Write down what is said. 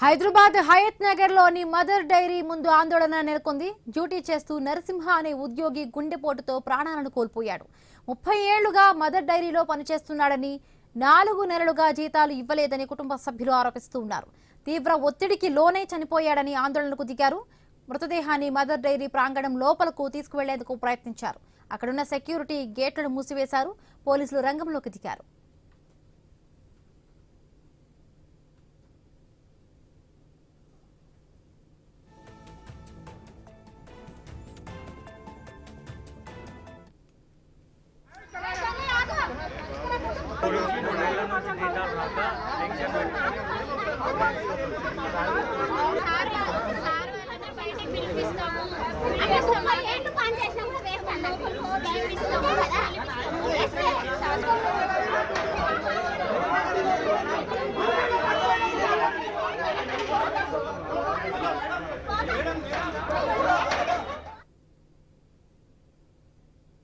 హైదరాబాద్ హయత్ నగర్ లోని mother dairy ముందు ఆందోళన నెలకొంది. డ్యూటీ చేస్తూ నరసింహ అనే ఉద్యోగి గుండెపోటుతో ప్రాణాలను కోల్పోయాడు. 30 ఏళ్లుగా మదర్ డైరీలో పనిచేస్తున్నాడని, 4 నెలలుగా జీతాలు ఇవ్వలేదని కుటుంబ సభ్యులు ఆరోపిస్తున్నారు. తీవ్ర ఒత్తిడికి లోనే చనిపోయాడని ఆందోళనకు దిగారు. మృతదేహాన్ని మదర్ డైరీ ప్రాంగణం లోపలకు తీసుకువెళ్లేందుకు ప్రయత్నించారు. అక్కడున్న సెక్యూరిటీ గేట్లను మూసివేశారు. పోలీసులు రంగంలోకి దిగారు. జీతాలు రాక